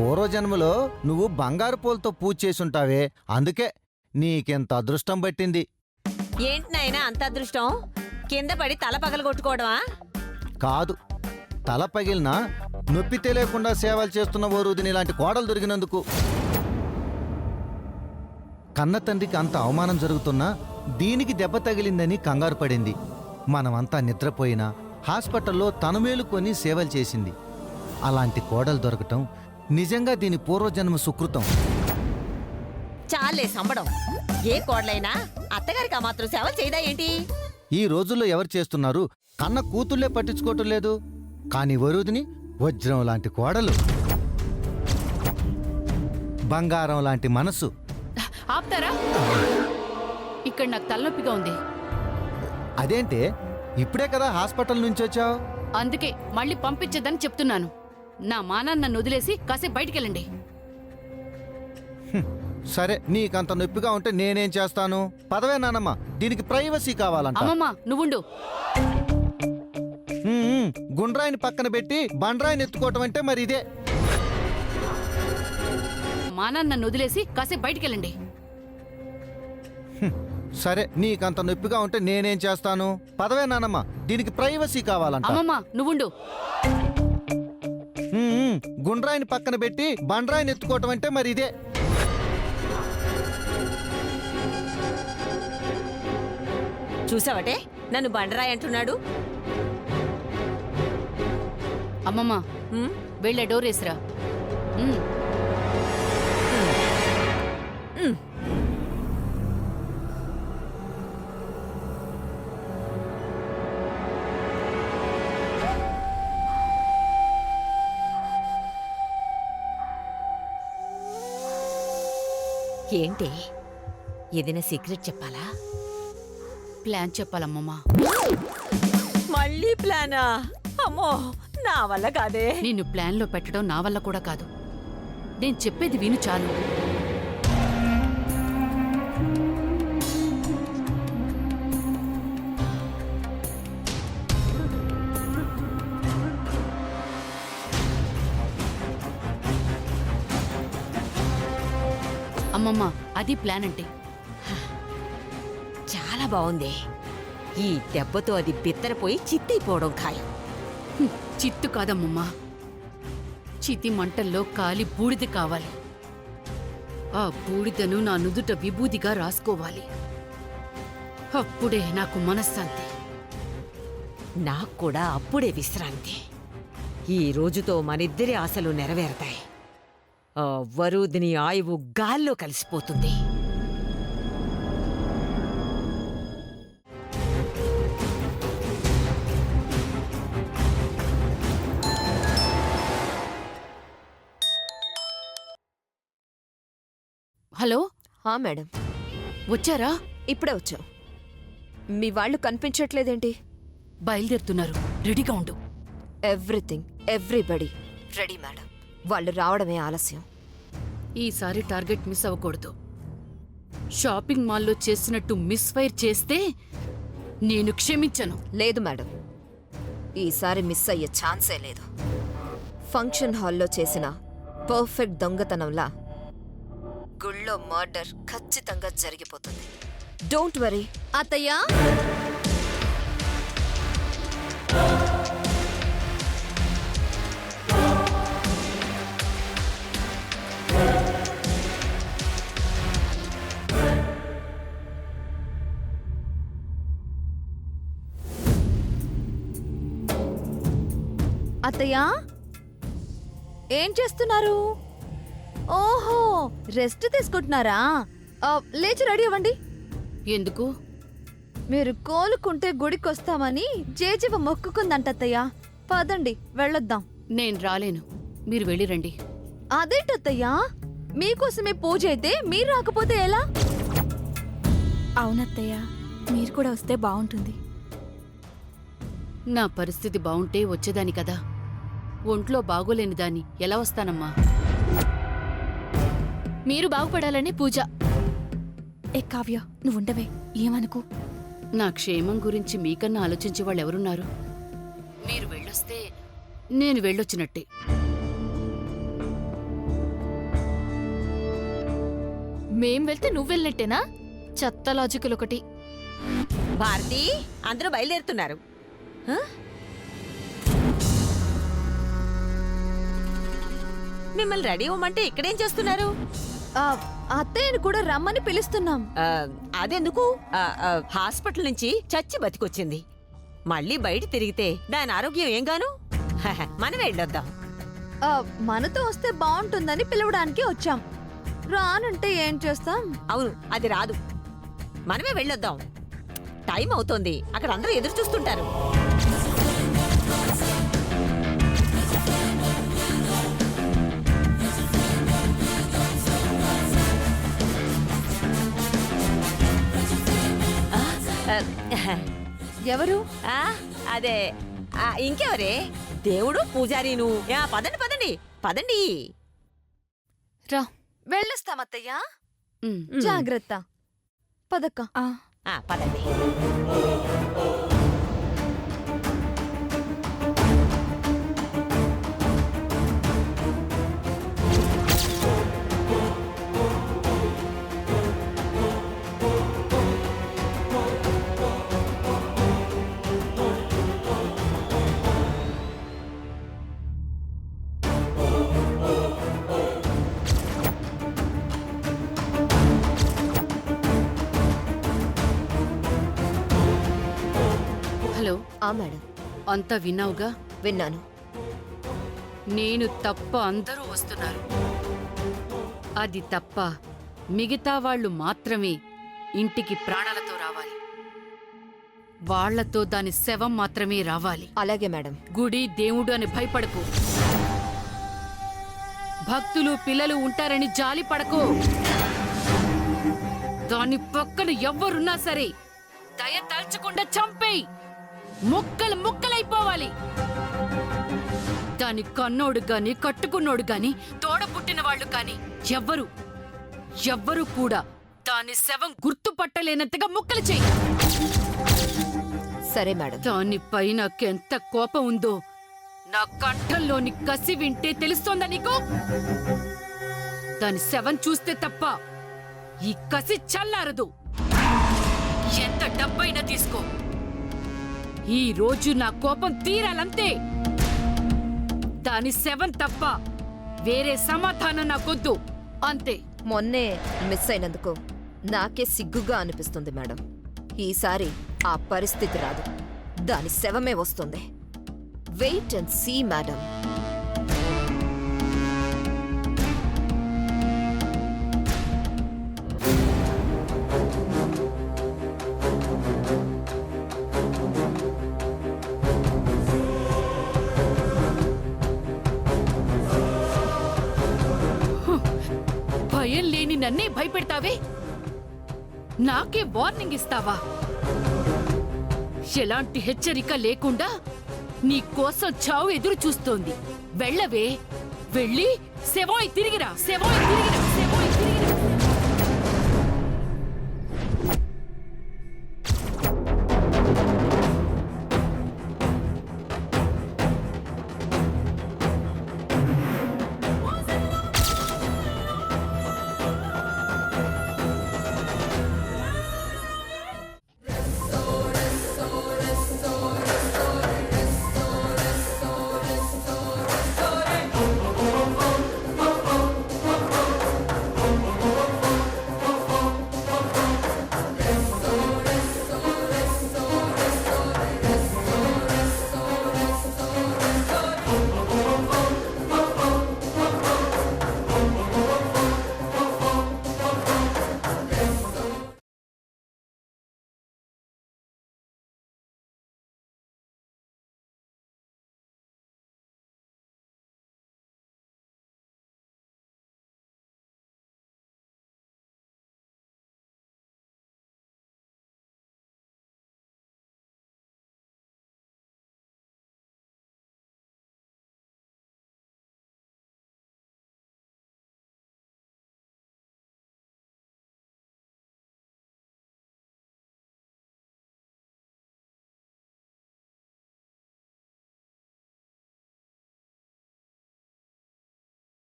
పూర్వజన్మలో నువ్వు బంగారు పూలతో పూజ చేసుంటావే, అందుకే నీకెంత అదృష్టం పట్టింది. ఏంటి నాయనా అంత అదృష్టం? కింద పడి తల పగలగొట్టుకోవడమా? కాదు, తల పగిలినా నొప్పి తెలియకుండా సేవలు చేస్తున్న వరుదిని ఇలాంటి కోడలు దొరికినందుకు. కన్న తండ్రికి అంత అవమానం జరుగుతున్నా దీనికి దెబ్బ తగిలిందని కంగారు పడింది. మనమంతా నిద్రపోయినా హాస్పిటల్లో తను మేలుకొని సేవలు చేసింది. అలాంటి కోడలు దొరకటం నిజంగా దీని పూర్వజన్మ సుకృతం. చాలే సంబడం. ఏ కోడలైనా అత్తగారికి ఆ మాత్రం సేవలు చేయదా ఏంటి? ఈ రోజుల్లో ఎవరు చేస్తున్నారు? కన్న కూతుళ్లే పట్టించుకోవటం లేదు. కానీ వరుదిని వజ్రం లాంటి కోడలు, బంగారం లాంటి మనసు. ఆపుతారా? ఇక్కడ నాకు తలనొప్పిగా ఉంది. అదేంటే, ఇప్పుడే కదా హాస్పిటల్ నుంచి వచ్చావు? అందుకే మళ్ళీ పంపించదని చెప్తున్నాను. నా మానాన్ని నన్ను వదిలేసి కాసేపు బయటికెళ్ళండి. సరే, నీకంత నొప్పిగా ఉంటే నేనేం చేస్తాను? పదవే నానమ్మ, దీనికి ప్రైవసీ కావాలంట. అమ్మమ్మ నువ్వుండు. గుండ్రాయిని పక్కన పెట్టి బండ్రాయిని ఎత్తుకోవటం అంటే మరి ఇదే. మానాన్ని నన్ను వదిలేసి కాసేపు బయటికెళ్ళండి. సరే, నీకంత నొప్పిగా ఉంటే నేనేం చేస్తాను? పదవే నానమ్మ, దీనికి ప్రైవసీ కావాలంట. అమ్మమ్మ నువ్వుండు. గుండ్రాయిని పక్కన పెట్టి బండ్రాయిని ఎత్తుకోవటం అంటే మరి ఇదే. చూసావటే నన్ను బండరాయి అంటున్నాడు. అమ్మమ్మ వెళ్ళే డోర్ వేసిరా. ఏంటి ఏదైనా సీక్రెట్ చెప్పాలా? ప్లాన్ చెప్పాలమ్మమ్మ. మళ్ళీ ప్లానా? అమ్మో, నా వల్ల కాదే. నిన్ను ప్లాన్లో పెట్టడం నా వల్ల కూడా కాదు. నేను చెప్పేది విను చాలు. అమ్మమ్మ అది ప్లాన్ అంటే. చాలా బాగుంది. ఈ దెబ్బతో అది బిత్తరపోయి చిత్తైపోవడం ఖాయం. చిత్తు కాదమ్మమ్మా, చితి మంటల్లో కాలి బూడిద కావాలి. ఆ బూడిదను నా నుదుట విభూదిగా రాసుకోవాలి. అప్పుడే నాకు మనశ్శాంతి. నాకు కూడా అప్పుడే విశ్రాంతి. ఈ రోజుతో మనిద్దరి ఆశలు నెరవేరతాయి. ఆ వరుదిని ఆయువు గాల్లో కలిసిపోతుంది. హలో మేడం, వచ్చారా? ఇప్పుడే వచ్చాం. మీ వాళ్ళు కనిపించట్లేదేంటి? బయలుదేరుతున్నారు, రెడీగా ఉండు. Everything everybody ready madam. వాళ్ళు రావడమే ఆలస్యం. ఈసారి టార్గెట్ మిస్ అవ్వకూడదు. షాపింగ్ మాల్లో చేసినట్టు మిస్ ఫైర్ చేస్తే నేను క్షమించను. లేదు మేడం, ఈసారి మిస్ అయ్యే ఛాన్సే లేదు. ఫంక్షన్ హాల్లో చేసిన పర్ఫెక్ట్ దొంగతనంలా గుళ్ళో మర్డర్ ఖచ్చితంగా జరిగిపోతుంది. Don't worry. అత్తయ్యా, అత్తయ్యా ఏం చేస్తున్నారు? ఓహో, రెస్ట్ తీసుకుంటున్నారా? లేచి రెడీ అవ్వండి. ఎందుకు? మీరు కోలుకుంటే గుడికొస్తామని జేజీవ మొక్కుకుందంటత్తయ్యా. పదండి వెళ్ళొద్దాం. నేను రాలేను, మీరు వెళ్ళిరండి. అదేంటత్తయ్యా, మీకోసమే పూజ అయితే మీరు రాకపోతే ఎలా? అవునత్తయ్యా, మీరు కూడా వస్తే బావుంటుంది. నా పరిస్థితి బావుంటే వచ్చేదాని కదా. ఒంట్లో బాగోలేని దాన్ని ఎలా వస్తానమ్మా? మీరు బాగుపడాలనే పూజ. ఏ కావ్య, నువ్వుండవే, ఏమనుకో. నా క్షేమం గురించి మీకన్నా ఆలోచించే వాళ్ళెవరున్నారు? మీరు వెళ్ళొస్తే నేను వెళ్ళొచ్చినట్టే. మేం వెళ్తే నువ్వు వెళ్ళినట్టేనా? చెత్త లాజికల్ ఒకటి. భారతి, అందరూ బయలుదేరుతున్నారు. హ? మిమ్మల్ని రెడీ అవ్వమంటే ఇక్కడేం చేస్తున్నారు? అత్తయ్యని కూడా రమ్మని పిలుస్తున్నాం. అదెందుకు? హాస్పిటల్ నుంచి చచ్చి బతికొచ్చింది. మళ్ళీ బయట తిరిగితే దాని ఆరోగ్యం ఏం గాను? మనం వెళ్ళొద్దాం. మనతో వస్తే బాగుంటుందని పిలవడానికి వచ్చాం. రానంటే ఏం చేస్తాం? అవును, అది రాదు. మనమే వెళ్ళొద్దాం. టైం అవుతోంది, అక్కడ అందరూ ఎదురు చూస్తుంటారు. ఎవరు? అదే ఇంకెవరే? దేవుడు, పూజారీను. పదండి పదండి పదండి. రా. వెళ్ళొస్తాం అత్తయ్య. ఉమ్. జాగ్రత్త. పదక్క. పదండి. హలో, మేడం, అంతా విన్నావుగా? విన్నాను. నేను తప్ప అందరూ వస్తున్నారు. అది తప్ప మిగతా వాళ్ళు మాత్రమే ఇంటికి ప్రాణాలతో రావాలి. వాళ్లతో దాని శవం మాత్రమే రావాలి. అలాగే మేడం. గుడి, దేవుడు అని భయపడకు. భక్తులు, పిల్లలు ఉంటారని జాలి పడకు. దాని పక్కన ఎవ్వరున్నా సరే దయ తలుచకుండా చంపేయి. ముక్కలు ముక్కలైపోవాలి. దాని కన్నోడు గాని, కట్టుకున్నోడు గాని, తోడ పుట్టిన వాళ్ళు కాని ఎవ్వరు కూడా దాని శవం గుర్తుపట్టలేనంతగా ముక్కలు చెయ్యి. సరే మేడం. దానిపై నాకెంత కోపం ఉందో నా కంఠంలోని కసి వింటే తెలుస్తోందా నీకు? దాని శవం చూస్తే తప్ప ఈ కసి చల్లారదు. ఎంత డబ్బైనా తీసుకో. ఈ రోజు నా కోపం తీరాలంతే. దాని శవం తప్ప వేరే సమాధానం నాకొద్దు. అంతే. మొన్నే మిస్ అయినందుకు నాకే సిగ్గుగా అనిపిస్తుంది మేడం. ఈసారి ఆ పరిస్థితి రాదు. దాని శవమే వస్తుంది. Wait and see madam. భయం లేని నన్నే భయపెడతావే? నాకే వార్నింగ్ ఇస్తావా? ఎలాంటి హెచ్చరిక లేకుండా నీ కోసం చావు ఎదురు చూస్తోంది. వెళ్ళవే, వెళ్ళి శవాయి తిరిగిరా.